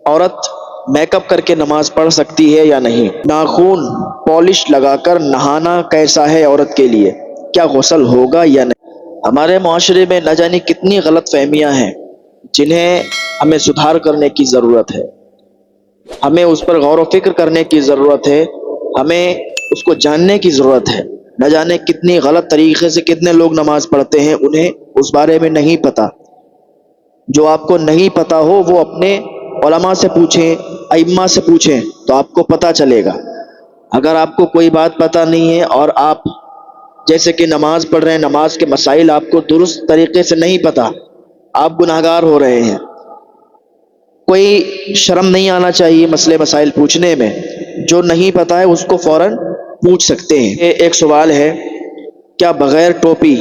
عورت make up کر کے نماز پڑھ سکتی ہے یا نہیں؟ ناخن پالش لگا کر نہانا کیسا ہے عورت کے لیے؟ کیا غسل ہوگا یا نہیں؟ ہمارے معاشرے میں نہ جانے کتنی غلط فہمیاں ہیں جنہیں ہمیں سدھار کرنے کی ضرورت ہے، ہمیں اس پر غور و فکر کرنے کی ضرورت ہے، ہمیں اس کو جاننے کی ضرورت ہے۔ نہ جانے کتنی غلط طریقے سے کتنے لوگ نماز پڑھتے ہیں، انہیں اس بارے میں نہیں پتہ۔ جو آپ کو نہیں پتا ہو وہ اپنے علماء سے پوچھیں، ائمہ سے پوچھیں تو آپ کو پتہ چلے گا۔ اگر آپ کو کوئی بات پتہ نہیں ہے اور آپ جیسے کہ نماز پڑھ رہے ہیں، نماز کے مسائل آپ کو درست طریقے سے نہیں پتہ، آپ گناہگار ہو رہے ہیں۔ کوئی شرم نہیں آنا چاہیے مسئلے مسائل پوچھنے میں، جو نہیں پتہ ہے اس کو فوراً پوچھ سکتے ہیں۔ ایک سوال ہے، کیا بغیر ٹوپی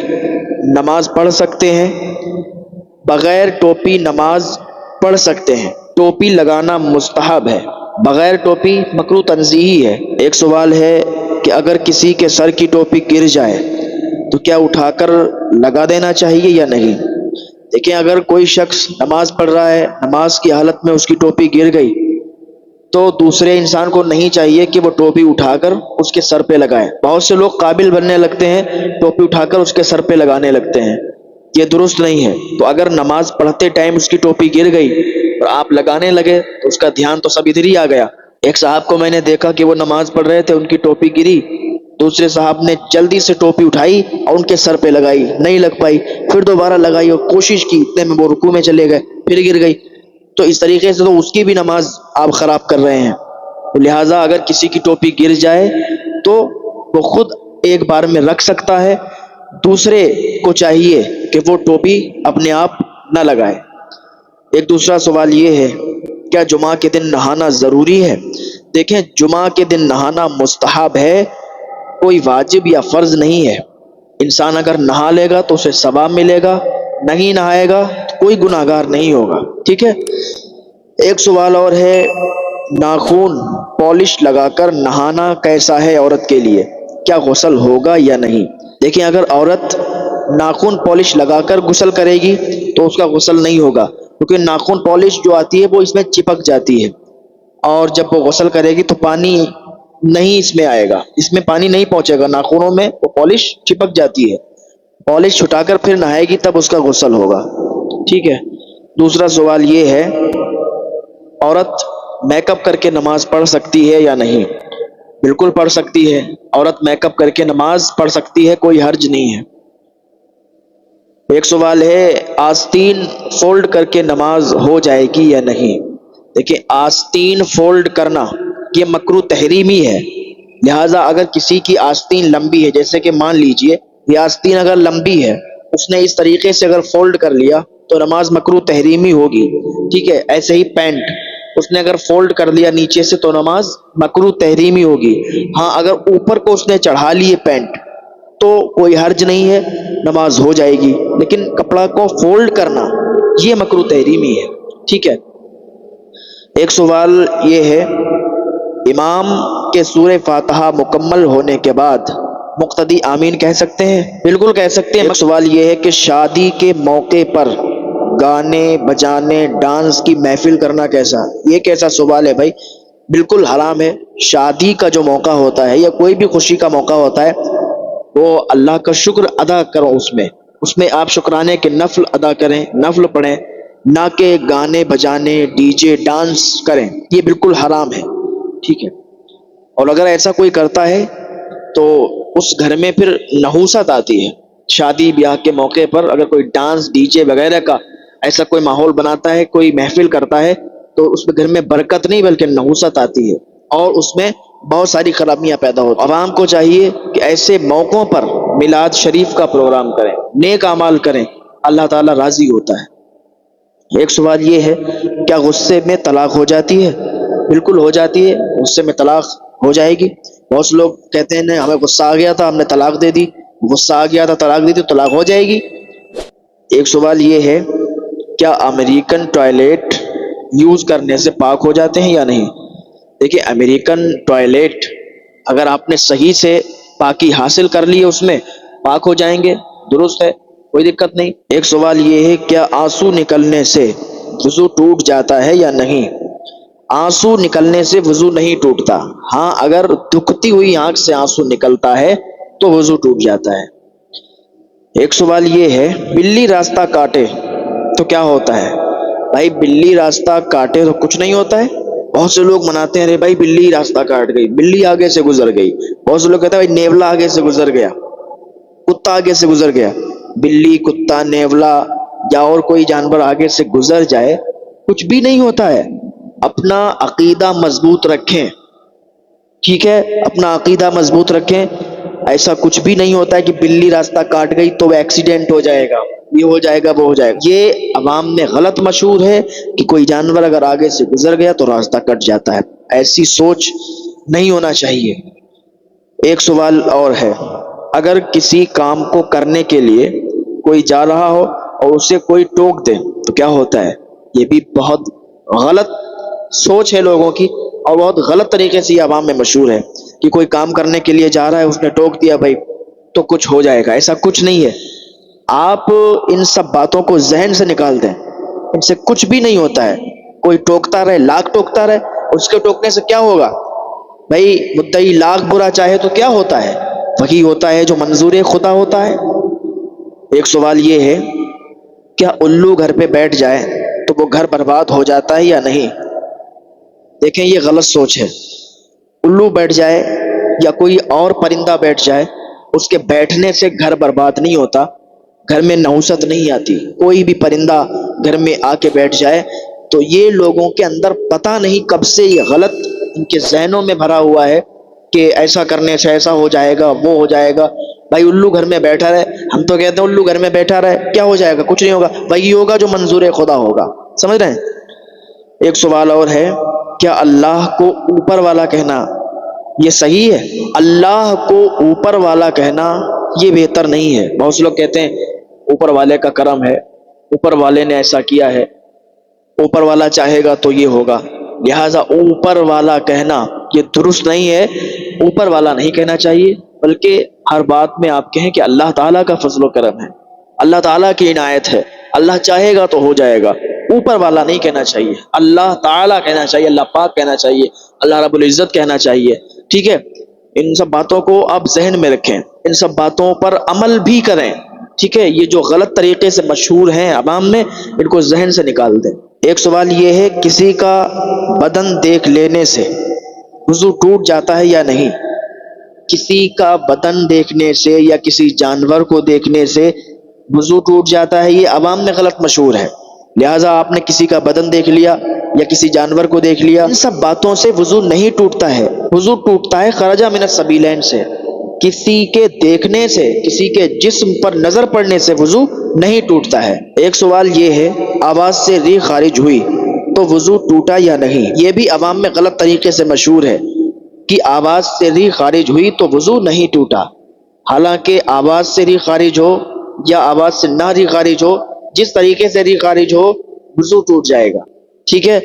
نماز پڑھ سکتے ہیں؟ بغیر ٹوپی نماز پڑھ سکتے ہیں، ٹوپی لگانا مستحب ہے، بغیر ٹوپی مکروہ تنزیہی ہے۔ ایک سوال ہے کہ اگر کسی کے سر کی ٹوپی گر جائے تو کیا اٹھا کر لگا دینا چاہیے یا نہیں؟ دیکھیں، اگر کوئی شخص نماز پڑھ رہا ہے، نماز کی حالت میں اس کی ٹوپی گر گئی تو دوسرے انسان کو نہیں چاہیے کہ وہ ٹوپی اٹھا کر اس کے سر پہ لگائے۔ بہت سے لوگ قابل بننے لگتے ہیں، ٹوپی اٹھا کر اس کے سر پہ لگانے لگتے ہیں، یہ درست نہیں ہے۔ تو اگر نماز پڑھتے ٹائم اس کی ٹوپی گر گئی اور آپ لگانے لگے تو اس کا دھیان تو سب ادھر ہی آ گیا۔ ایک صاحب کو میں نے دیکھا کہ وہ نماز پڑھ رہے تھے، ان کی ٹوپی گری، دوسرے صاحب نے جلدی سے ٹوپی اٹھائی اور ان کے سر پہ لگائی، نہیں لگ پائی، پھر دوبارہ لگائی اور کوشش کی، اتنے میں وہ رکوع میں چلے گئے، پھر گر گئی۔ تو اس طریقے سے تو اس کی بھی نماز آپ خراب کر رہے ہیں۔ لہٰذا اگر کسی کی ٹوپی گر جائے تو وہ خود ایک بار میں رکھ سکتا ہے، دوسرے کو چاہیے کہ وہ ٹوپی اپنے آپ نہ لگائے۔ ایک دوسرا سوال یہ ہے، کیا جمعہ کے دن نہانا ضروری ہے؟ دیکھیں، جمعہ کے دن نہانا مستحب ہے، کوئی واجب یا فرض نہیں ہے۔ انسان اگر نہا لے گا تو اسے ثواب ملے گا، نہیں نہائے گا تو کوئی گناہگار نہیں ہوگا، ٹھیک ہے۔ ایک سوال اور ہے، ناخن پالش لگا کر نہانا کیسا ہے عورت کے لیے؟ کیا غسل ہوگا یا نہیں؟ دیکھیں، اگر عورت ناخن پالش لگا کر غسل کرے گی تو اس کا غسل نہیں ہوگا، کیونکہ ناخن پالش جو آتی ہے وہ اس میں چپک جاتی ہے، اور جب وہ غسل کرے گی تو پانی نہیں اس میں آئے گا، اس میں پانی نہیں پہنچے گا، ناخنوں میں وہ پالش چپک جاتی ہے۔ پالش چھٹا کر پھر نہائے گی تب اس کا غسل ہوگا، ٹھیک ہے۔ دوسرا سوال یہ ہے، عورت میک اپ کر کے نماز پڑھ سکتی ہے یا نہیں؟ بالکل پڑھ سکتی ہے، عورت میک اپ کر کے نماز پڑھ سکتی ہے، کوئی حرج نہیں ہے۔ ایک سوال ہے، آستین فولڈ کر کے نماز ہو جائے گی یا نہیں؟ دیکھیں، آستین فولڈ کرنا یہ مکروہ تحریمی ہے، لہٰذا اگر کسی کی آستین لمبی ہے، جیسے کہ مان لیجئے یہ آستین اگر لمبی ہے، اس نے اس طریقے سے اگر فولڈ کر لیا تو نماز مکروہ تحریمی ہوگی، ٹھیک ہے۔ ایسے ہی پینٹ اس نے اگر فولڈ کر لیا نیچے سے تو نماز مکروہ تحریمی ہوگی۔ ہاں، اگر اوپر کو اس نے چڑھا لیے پینٹ تو کوئی حرج نہیں ہے، نماز ہو جائے گی، لیکن کپڑا کو فولڈ کرنا یہ مکروہ تحریمی ہے، ٹھیک ہے۔ ایک سوال یہ ہے، امام کے سورہ فاتحہ مکمل ہونے کے بعد مقتدی آمین کہہ سکتے ہیں؟ بالکل کہہ سکتے ہیں۔ ایک سوال یہ ہے کہ شادی کے موقع پر گانے بجانے ڈانس کی محفل کرنا کیسا؟ یہ کیسا سوال ہے بھائی؟ بالکل حرام ہے۔ شادی کا جو موقع ہوتا ہے یا کوئی بھی خوشی کا موقع ہوتا ہے وہ اللہ کا شکر ادا کرو، اس میں آپ شکرانے کے نفل ادا کریں، نفل پڑھیں، نہ کہ گانے بجانے ڈی جے ڈانس کریں، یہ بالکل حرام ہے، ٹھیک ہے۔ اور اگر ایسا کوئی کرتا ہے تو اس گھر میں پھر نحوست آتی ہے۔ شادی بیاہ کے موقع پر اگر کوئی ڈانس ڈی جے وغیرہ کا ایسا کوئی ماحول بناتا ہے، کوئی محفل کرتا ہے تو اس گھر میں برکت نہیں بلکہ نحوست آتی ہے اور اس میں بہت ساری خرابیاں پیدا ہوتی ہیں۔ عوام کو چاہیے کہ ایسے موقعوں پر میلاد شریف کا پروگرام کریں، نیک اعمال کریں، اللہ تعالیٰ راضی ہوتا ہے۔ ایک سوال یہ ہے، کیا غصے میں طلاق ہو جاتی ہے؟ بالکل ہو جاتی ہے، غصے میں طلاق ہو جائے گی۔ بہت سے لوگ کہتے ہیں ہمیں غصہ آ گیا تھا ہم نے طلاق دے دی، غصہ آ گیا تھا طلاق دی تو طلاق ہو جائے گی۔ ایک سوال یہ ہے، کیا امریکن ٹوائلٹ یوز کرنے سے پاک ہو جاتے ہیں یا نہیں؟ دیکھیے، امریکن ٹوائلٹ اگر آپ نے صحیح سے پاکی حاصل کر لی ہے اس میں پاک ہو جائیں گے، درست ہے، کوئی دقت نہیں۔ ایک سوال یہ ہے، کیا آنسو نکلنے سے وضو ٹوٹ جاتا ہے یا نہیں؟ آنسو نکلنے سے وضو نہیں ٹوٹتا، ہاں اگر دکھتی ہوئی آنکھ سے آنسو نکلتا ہے تو وضو ٹوٹ جاتا ہے۔ ایک سوال یہ ہے، بلی راستہ کاٹے تو کیا ہوتا ہے؟ بھائی بلی راستہ کاٹے تو کچھ نہیں ہوتا ہے۔ بہت سے لوگ مناتے ہیں ارے بھائی بلی راستہ کاٹ گئی، بلی آگے سے گزر گئی۔ بہت سے لوگ کہتے ہیں بھائی نیولا آگے سے گزر گیا، کتا آگے سے گزر گیا۔ بلی، کتا، نیولا یا اور کوئی جانور آگے سے گزر جائے کچھ بھی نہیں ہوتا ہے۔ اپنا عقیدہ مضبوط رکھیں، ٹھیک ہے، اپنا عقیدہ مضبوط رکھیں۔ ایسا کچھ بھی نہیں ہوتا ہے کہ بلی راستہ کاٹ گئی تو وہ ایکسیڈنٹ ہو جائے گا، یہ ہو جائے گا، وہ ہو جائے گا۔ یہ عوام میں غلط مشہور ہے کہ کوئی جانور اگر آگے سے گزر گیا تو راستہ کٹ جاتا ہے، ایسی سوچ نہیں ہونا چاہیے۔ ایک سوال اور ہے، اگر کسی کام کو کرنے کے لیے کوئی جا رہا ہو اور اسے کوئی ٹوک دے تو کیا ہوتا ہے؟ یہ بھی بہت غلط سوچ ہے لوگوں کی، اور بہت غلط طریقے سے یہ عوام میں مشہور ہے کہ کوئی کام کرنے کے لیے جا رہا ہے، اس نے ٹوک دیا بھائی تو کچھ ہو جائے گا، ایسا کچھ نہیں ہے۔ آپ ان سب باتوں کو ذہن سے نکال دیں، ان سے کچھ بھی نہیں ہوتا ہے۔ کوئی ٹوکتا رہے، لاکھ ٹوکتا رہے، اس کے ٹوکنے سے کیا ہوگا؟ بھائی مدعی لاکھ برا چاہے تو کیا ہوتا ہے؟ وہی ہوتا ہے جو منظور خدا ہوتا ہے۔ ایک سوال یہ ہے، کیا الو گھر پہ بیٹھ جائے تو وہ گھر برباد ہو جاتا ہے یا نہیں؟ دیکھیں یہ غلط سوچ ہے۔ الو بیٹھ جائے یا کوئی اور پرندہ بیٹھ جائے، اس کے بیٹھنے سے گھر برباد نہیں ہوتا، گھر میں نحوست نہیں آتی۔ کوئی بھی پرندہ گھر میں آ کے بیٹھ جائے تو یہ لوگوں کے اندر پتہ نہیں کب سے یہ غلط ان کے ذہنوں میں بھرا ہوا ہے کہ ایسا کرنے سے ایسا ہو جائے گا، وہ ہو جائے گا۔ بھائی الو گھر میں بیٹھا رہے، ہم تو کہتے ہیں الو گھر میں بیٹھا رہے، کیا ہو جائے گا؟ کچھ نہیں ہوگا، وہی ہوگا جو منظور خدا ہوگا۔ سمجھ رہے ہیں؟ ایک سوال اور ہے، کیا اللہ کو اوپر والا کہنا یہ صحیح ہے؟ اللہ کو اوپر والا کہنا یہ بہتر نہیں ہے۔ بہت سے لوگ کہتے ہیں اوپر والے کا کرم ہے، اوپر والے نے ایسا کیا ہے، اوپر والا چاہے گا تو یہ ہوگا، لہذا اوپر والا کہنا یہ درست نہیں ہے۔ اوپر والا نہیں کہنا چاہیے، بلکہ ہر بات میں آپ کہیں کہ اللہ تعالیٰ کا فضل و کرم ہے، اللہ تعالیٰ کی عنایت ہے، اللہ چاہے گا تو ہو جائے گا۔ اوپر والا نہیں کہنا چاہیے، اللہ تعالیٰ کہنا چاہیے، اللہ پاک کہنا چاہیے، اللہ رب العزت کہنا چاہیے، ٹھیک ہے؟ ان سب باتوں کو آپ ذہن میں رکھیں، ان سب باتوں پر عمل بھی کریں، ٹھیک ہے؟ یہ جو غلط طریقے سے مشہور ہیں عوام میں، ان کو ذہن سے نکال دیں۔ ایک سوال یہ ہے، کسی کا بدن دیکھ لینے سے وضو ٹوٹ جاتا ہے یا نہیں؟ کسی کا بدن دیکھنے سے یا کسی جانور کو دیکھنے سے وضو ٹوٹ جاتا ہے، یہ عوام میں غلط مشہور ہے۔ لہٰذا آپ نے کسی کا بدن دیکھ لیا یا کسی جانور کو دیکھ لیا، ان سب باتوں سے وضو نہیں ٹوٹتا ہے۔ وضو ٹوٹتا ہے خرج من السبیلین سے، کسی کے دیکھنے سے، کسی کے جسم پر نظر پڑنے سے وضو نہیں ٹوٹتا ہے۔ ایک سوال یہ ہے، آواز سے ریح خارج ہوئی تو وضو ٹوٹا یا نہیں؟ یہ بھی عوام میں غلط طریقے سے مشہور ہے کہ آواز سے ریح خارج ہوئی تو وضو نہیں ٹوٹا، حالانکہ آواز سے ریح خارج ہو یا آواز سے نہ ریح خارج ہو، جس طریقے سے ریح خارج ہو وضو ٹوٹ جائے گا، ٹھیک ہے؟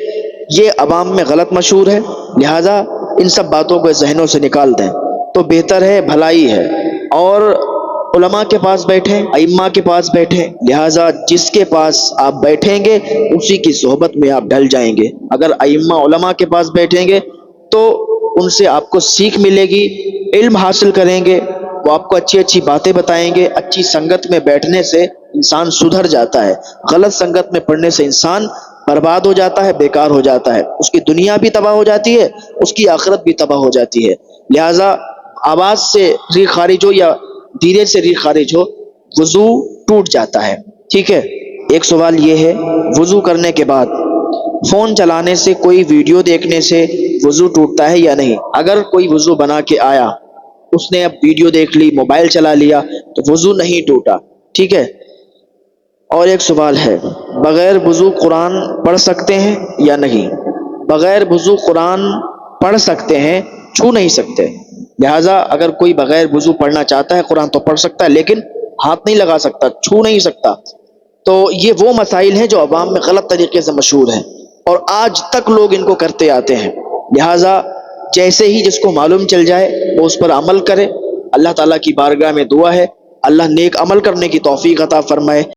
یہ عوام میں غلط مشہور ہے، لہٰذا ان سب باتوں کو ذہنوں سے نکال دیں تو بہتر ہے، بھلائی ہے۔ اور علماء کے پاس بیٹھیں، ائمہ کے پاس بیٹھیں، لہٰذا جس کے پاس آپ بیٹھیں گے اسی کی صحبت میں آپ ڈھل جائیں گے۔ اگر ائمہ علماء کے پاس بیٹھیں گے تو ان سے آپ کو سیکھ ملے گی، علم حاصل کریں گے، وہ آپ کو اچھی اچھی باتیں بتائیں گے۔ اچھی سنگت میں بیٹھنے سے انسان سدھر جاتا ہے، غلط سنگت میں پڑنے سے انسان برباد ہو جاتا ہے، بیکار ہو جاتا ہے، اس کی دنیا بھی تباہ ہو جاتی ہے، اس کی آخرت بھی تباہ ہو جاتی ہے۔ لہٰذا آواز سے ریح خارج ہو یا دھیرے سے ریح خارج ہو وضو ٹوٹ جاتا ہے، ٹھیک ہے؟ ایک سوال یہ ہے، وضو کرنے کے بعد فون چلانے سے، کوئی ویڈیو دیکھنے سے وضو ٹوٹتا ہے یا نہیں؟ اگر کوئی وضو بنا کے آیا، اس نے اب ویڈیو دیکھ لی، موبائل چلا لیا تو وضو نہیں ٹوٹا، ٹھیک ہے؟ اور ایک سوال ہے، بغیر وضو قرآن پڑھ سکتے ہیں یا نہیں؟ بغیر وضو قرآن پڑھ سکتے ہیں، چھو نہیں سکتے۔ لہٰذا اگر کوئی بغیر وضو پڑھنا چاہتا ہے قرآن تو پڑھ سکتا ہے، لیکن ہاتھ نہیں لگا سکتا، چھو نہیں سکتا۔ تو یہ وہ مسائل ہیں جو عوام میں غلط طریقے سے مشہور ہیں اور آج تک لوگ ان کو کرتے آتے ہیں۔ لہٰذا جیسے ہی جس کو معلوم چل جائے وہ اس پر عمل کرے۔ اللہ تعالیٰ کی بارگاہ میں دعا ہے اللہ نیک عمل کرنے کی توفیق عطا فرمائے۔